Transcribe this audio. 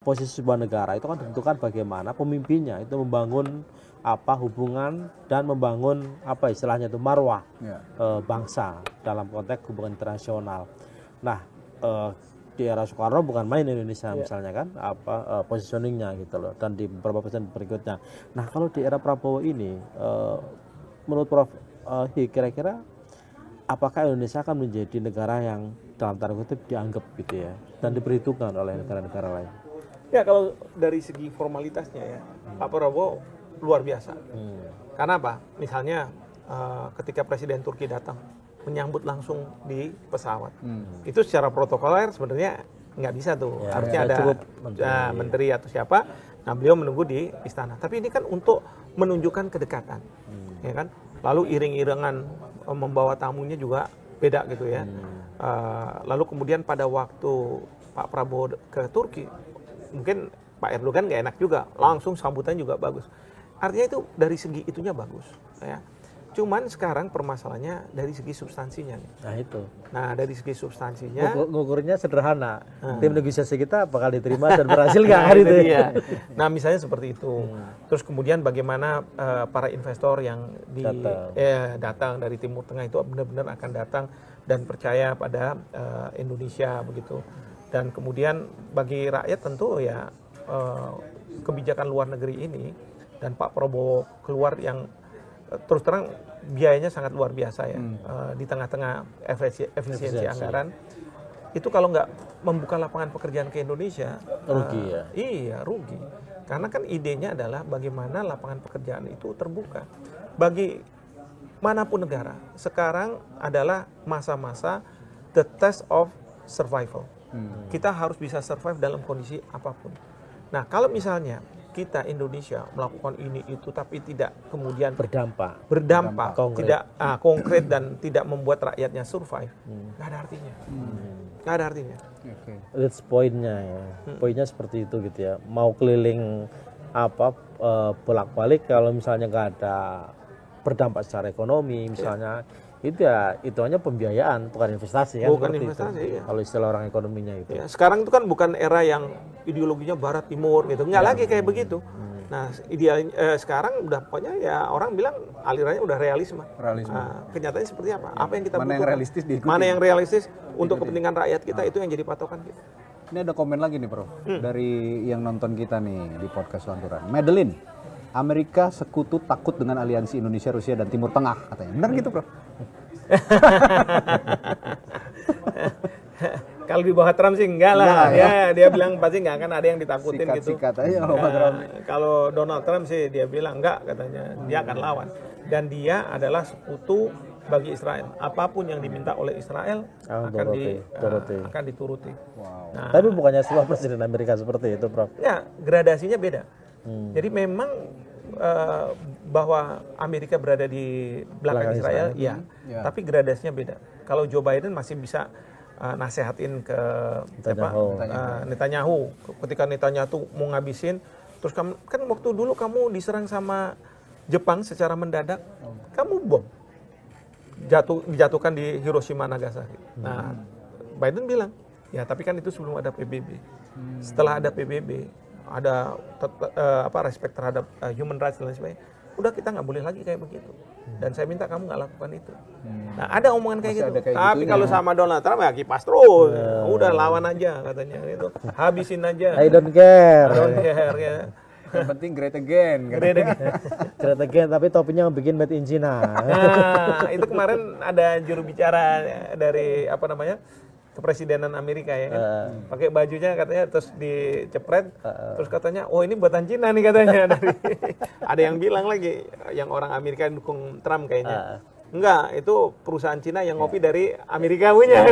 posisi sebuah negara itu kan tentukan bagaimana pemimpinnya itu membangun hubungan dan membangun istilahnya itu marwah bangsa dalam konteks hubungan internasional. Nah, di era Soekarno bukan main Indonesia misalnya kan positioningnya gitu loh, dan di beberapa presiden berikutnya. Nah, kalau di era Prabowo ini menurut Prof kira-kira apakah Indonesia akan menjadi negara yang dalam tanda kutip dianggap gitu ya dan diperhitungkan oleh negara-negara lain? Ya, kalau dari segi formalitasnya ya, Pak Prabowo luar biasa. Karena apa? Misalnya ketika Presiden Turki datang menyambut langsung di pesawat, itu secara protokoler sebenarnya nggak bisa tuh. Ya, harusnya ya, ada menteri atau siapa. Nah, beliau menunggu di istana. Tapi ini kan untuk menunjukkan kedekatan, ya kan? Lalu iring-iringan membawa tamunya juga beda gitu ya. Lalu kemudian pada waktu Pak Prabowo ke Turki, mungkin Pak Erdogan nggak enak juga, langsung sambutannya juga bagus. Artinya itu dari segi itunya bagus, ya. Cuman sekarang permasalahannya dari segi substansinya nih. Nah itu. Nah, dari segi substansinya, ngukurnya sederhana. Tim negosiasi kita bakal diterima dan berhasil nggak hari itu? Ya. Nah, misalnya seperti itu. Terus kemudian bagaimana para investor yang datang dari Timur Tengah itu benar-benar akan datang dan percaya pada Indonesia begitu. Dan kemudian bagi rakyat tentu ya kebijakan luar negeri ini dan Pak Prabowo keluar yang terus terang biayanya sangat luar biasa ya, di tengah-tengah efisiensi anggaran itu kalau nggak membuka lapangan pekerjaan ke Indonesia rugi ya. Iya, rugi. Karena kan idenya adalah bagaimana lapangan pekerjaan itu terbuka bagi manapun negara. Sekarang adalah masa-masa the test of survival. Kita harus bisa survive dalam kondisi apapun. Nah, kalau misalnya kita Indonesia melakukan ini itu tapi tidak kemudian berdampak konkret. Tidak konkret dan tidak membuat rakyatnya survive, nggak ada artinya. Nggak ada artinya. That's poinnya ya. Poinnya seperti itu gitu ya. Mau keliling bolak-balik kalau misalnya nggak ada berdampak secara ekonomi misalnya, itu ya itu hanya pembiayaan bukan investasi kan. Bukan investasi ya. Kalau istilah orang ekonominya itu. Ya, sekarang itu kan bukan era yang ideologinya barat timur gitu, nggak lagi kayak begitu. Nah, ideal sekarang udah pokoknya ya orang bilang alirannya udah realisme. Kenyataannya seperti apa? Apa yang kita butuhkan? Yang realistis diikuti. Mana yang realistis untuk kepentingan rakyat kita, itu yang jadi patokan kita. Ini ada komen lagi nih, Prof. Dari yang nonton kita nih di podcast Lanturan. Madeline, Amerika sekutu takut dengan aliansi Indonesia, Rusia, dan Timur Tengah katanya. Benar gitu, Prof? Kalau di bawah Trump sih enggak lah. Dia bilang pasti enggak akan ada yang ditakutin gitu. Sikat aja kalau Donald Trump sih dia bilang enggak, katanya dia akan lawan. Dan dia adalah sekutu bagi Israel. Apapun yang diminta oleh Israel akan dituruti. Wow. Nah, tapi bukannya semua presiden Amerika seperti itu, Prof? Ya, gradasinya beda. Jadi memang bahwa Amerika berada di belakang Israel, ya. Tapi gradasinya beda. Kalau Joe Biden masih bisa nasehatin ke Netanyahu. Ketika Netanyahu mau ngabisin, terus kan waktu dulu kamu diserang sama Jepang secara mendadak, kamu bom. Dijatuhkan di Hiroshima Nagasaki. Nah, Biden bilang, ya tapi kan itu sebelum ada PBB. Setelah ada PBB, ada respect terhadap human rights dan lain sebagainya. Udah kita nggak boleh lagi kayak begitu. Dan saya minta kamu nggak lakukan itu. Nah, ada omongan kayak gitu. Tapi kalau sama Donald Trump ya kipas terus. Udah lawan aja katanya gitu. Habisin aja. I don't care. I don't care ya. Yang penting great again. Great again, tapi topinya bikin made in China. Nah, itu kemarin ada juru bicara dari kepresidenan Amerika ya kan. Pakai bajunya katanya terus dicepret, terus katanya ini buatan Cina nih katanya. Ada yang bilang lagi yang orang Amerika dukung Trump kayaknya. Enggak, itu perusahaan Cina yang ngopi dari Amerika punya.